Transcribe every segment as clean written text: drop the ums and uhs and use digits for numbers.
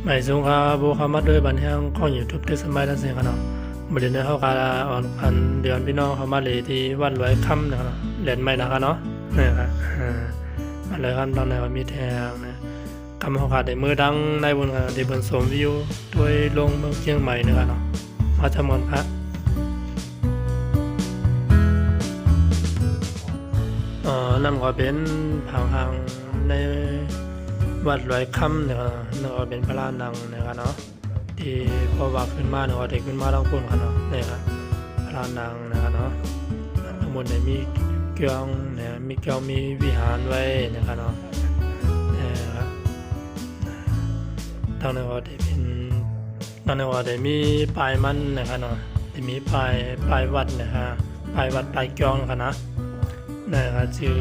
หมายถึงว่าบุคคลมาด้วยบันเทิงของยูทูบที่สมัยนั้นเสียงกันเนาะบริเวณเขาการอ่อนกันเดือนพี่น้องเขามาเลยที่วัดรวยค่ำนะครับเหรียญใหม่นะครับเนาะนี่ครับวัดรวยค่ำตอนนี้ก็มีแทงนะคำเขาขาดในมือดังในบนกันในบนสมวิวด้วยลงเมืองเชียงใหม่นะครับเนาะมาจำนวนพระนั่นก็เป็นทางในวัดรวยค่ำนะครับนั่นก็เป็นพระลานดังนะครับเนาะที่พอว่าขึ้นมาเนี่ยก็ได้ขึ้นมาทั้งคนครับเนาะนี่ครับพระลานดังนะครับเนาะทั้งหมดเนี่ยมีเกียงเนี่ยมีเกียงมีวิหารไว้นะครับเนาะนี่ครับทางนี้ก็ได้เป็นทางนี้ก็ได้มีปลายมันนะครับเนาะได้มีปลายวัดนะครับปลายวัดปลายเกียงนะครับนะนะครับชื่อ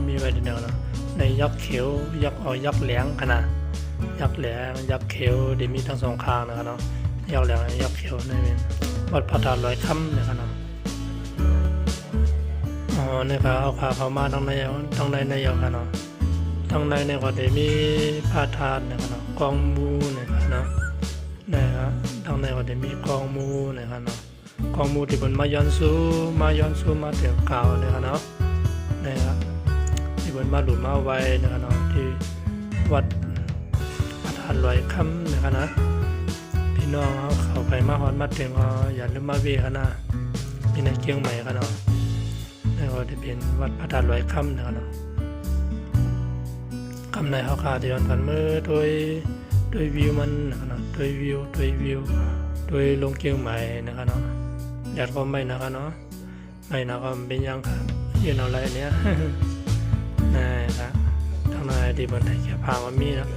มีไว้ที่ไหนเนาะในยักษ์เขียวยักษ์ยักษ์แหลงขนาดยักษ์แหลงยักษ์เขียวได้มีทั้งสองข้างนะครับเนาะยักษ์แหลงยักษ์เขียวนี่เป็นวัดพระธาตุลอยค่ำนะครับเนาะนี่ครับเอาขาเข้ามาทางในในยาวครับเนาะทางในเนี่ยก็ได้มีพระธาตุนะครับเนาะกองมูนะครับเนาะนะครับทางในก็ได้มีกองมูนะครับเนาะกองมูที่บนมาย้อนซูมาเถียงเก่านะครับเนาะนะครับที่บนมาหลุมมาไว้นะครับเนาะที่วัดพระธาตุลอยค่ำนะครับนะพี่น้องเข้าไปมาฮอดมาถึงก็อย่าลืมมาเวียกันนะที่ในเชียงใหม่ครับเนาะนี่ก็จะเป็นวัดพระธาตุลอยค่ำนะครับเนาะคำในเขาขาดที่ย้อนกันเมื่อโดยวิวมันนะครับเนาะโดยวิวโดยลงเชียงใหม่นะครับเนาะอยากก็ไม่นะครับเนาะไม่นะก็เป็นยังครับยืนเอาอะไรเนี้ยนะครับทางในที่บนไทยแค่พางมันมีนะ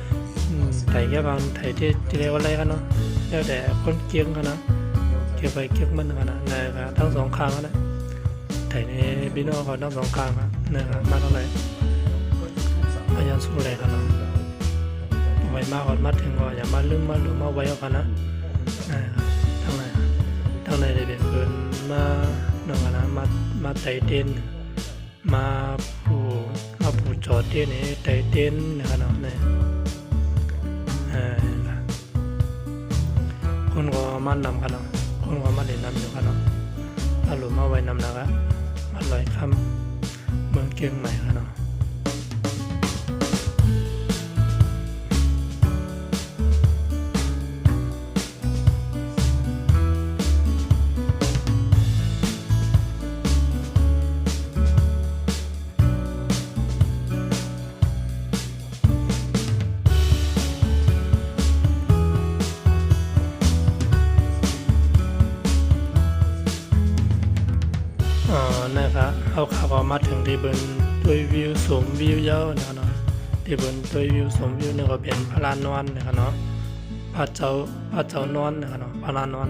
ไทยแค่พางไทยที่เรียกว่าอะไรกันเนาะแล้วแต่คนเกียงกันนะเกี่ยวไปเกี่ยวมันกันนะครับทั้งสองข้างกันนะไทยนี่พี่น้องเขาทั้งสองข้างนะครับมาเท่าไหร่พยายามสู้อะไรกันเนาะไว้มากกว่ามาถึงก็อย่ามาลืมมาหรือมาไว้เอากันนะทางในได้เป็นเกินมาหนึ่งนะมาไต่เต้นมาผูจอดเต้นนี่ไต่เต้นนะครับเนาะเนี่ยคนก็มานำกันเนาะคนก็มาเล่นนำอยู่กันเนาะถ้าหลุมมาไว้นำนะครับมาลอยคำเมืองเชียงใหม่กันเนาะนะครับเอาขับออกมาถึงที่บนตัววิวสมวิวยาวนะครับเนาะที่บนตัววิวสมวิวเนี่ยก็เป็นพระลานนอนนะครับเนาะพระเจ้านอนนะครับเนาะพระลานนอน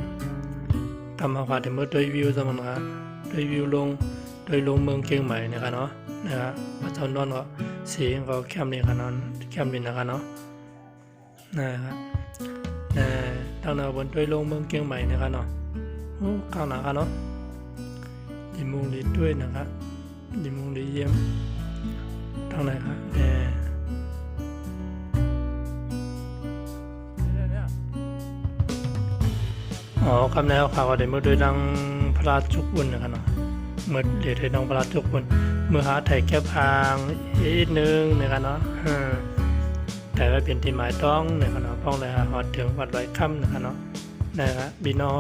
ทำมาขวาถึงเมื่อตัววิวสมนะครับตัววิวลงเมืองเชียงใหม่นะครับเนาะนะครับพระเจ้านอนก็สีก็เข้มนี่ครับเนาะเข้มนี่นะครับเนาะนะครับตั้งแต่บนตัวลงเมืองเชียงใหม่นะครับเนาะโอ้ข้างหน้าครับเนาะดิมุงดีด้วยนะครับดิมุงดีเยี่ยมทางไหนครับคำแนวข่าวได้เมื่อโดยดังพระราชจุกบุญนะครับเนาะเมื่อเดี๋ยวได้ดังพระราชจุกบุญเมื่อหาไทยแก้พางอีกนึงนะครับเนาะแต่ว่าเป็นที่หมายต้องนะครับเนาะพ้องเลยฮะหอดถึงวัดลอยค่ำนะครับเนาะนะครับบีน้อง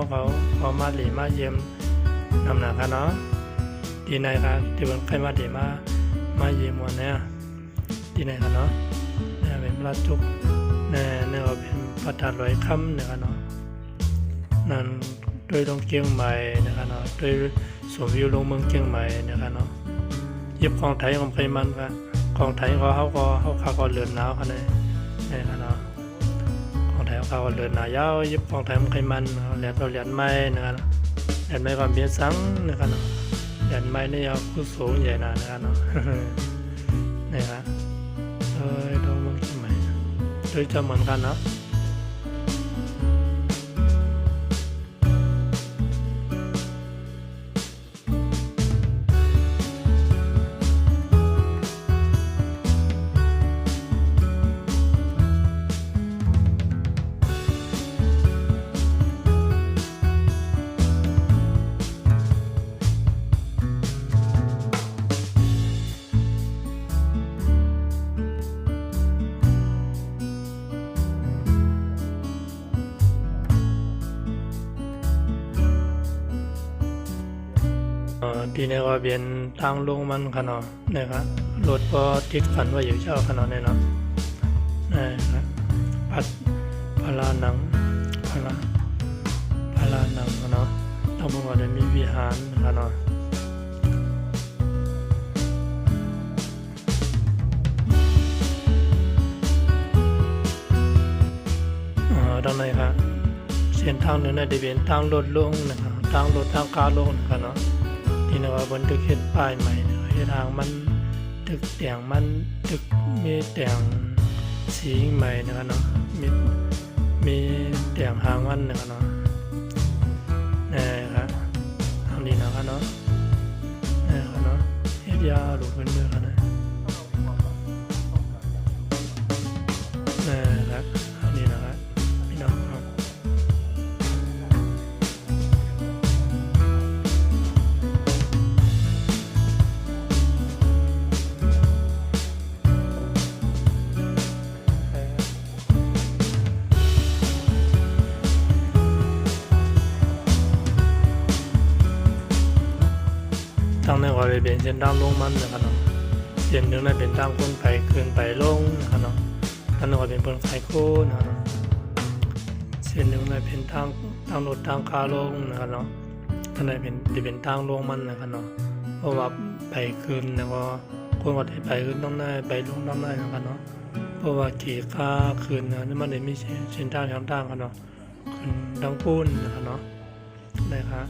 เขามาหลีมาเยี่ยมนำนะครับเนาะที่ไหนครับที่บนใครมาเดี๋ยวมาเยี่ยมวันเนี่ยที่ไหนครับเนาะเนี่ยเป็นพระจุกเนี่ยก็เป็นพระธาตุลอยค่ำนะครับเนาะนั่นโดยลงเชียงใหม่นะครับเนาะโดยสมวิวลงเมืองเชียงใหม่นะครับเนาะยิบของไทยของใครมันครับของไทยเขาก็เลือนหนาวกันเลยนะครับเนาะของไทยเขาก็เลือนหนาวยาวยิบของไทยของใครมันเหรียญเหรียญไม้นะครับเหรียญไม้ความเบี้ยสังนะครับเนาะเหรียญไม้นี่เอาผู้สูงใหญ่นะครับเนาะนี่ครับโดยเมืองเชียงใหม่โดยจะเหมือนกันเนาะ ที่นี่ก็เป็นทางลงมันค่ะเนาะนะครับรถก็ติดกันไว้อยู่เจ้าค่ะเนาะเนี่ยเนาะนะครับพัดพลานังพลานังค่ะเนาะต้องบอกว่าได้มีวิหารค่ะเนาะดังนั้นครับเส้นทางนึงได้เป็นทางรถลงนะครับทางรถทางการลงนะครับเนาะที่นี่ว่าบนตึกเฮ็ดป้ายใหม่เฮ็ดทางมันตึกแต่งมันตึกมีแต่งสีใหม่นะครับเนาะมีแต่งหางมันนะครับเนาะนะครับทางนี้นะครับเนาะนะครับเนาะเฮ็ดยาวลูกเพิ่นเด้อครับนะครับทางนี้นะครับพี่น้องครับทางนั้นก็เลยเป็นเส้นทางลงมันนะครับเนาะเส้นหนึ่งนั้นเป็นทางคนไปขึ้นไปลงนะครับเนาะทางนั้นก็เป็นเพิ่นไขโค้นะครับเนาะเส้นหนึ่งนั้นเป็นทางรถทางขาลงนะครับเนาะทางนั้นเป็นทางลงมันนะครับเนาะเพราะว่าไปขึ้นแล้วก็คนก็ได้ไปขึ้นต้องได้ไปลงต้องได้นะครับเนาะเพราะว่าขี่ขาขึ้นนะมันได้มีเส้นทางครับเนาะขึ้นทางปูนนะครับเนาะนะครับ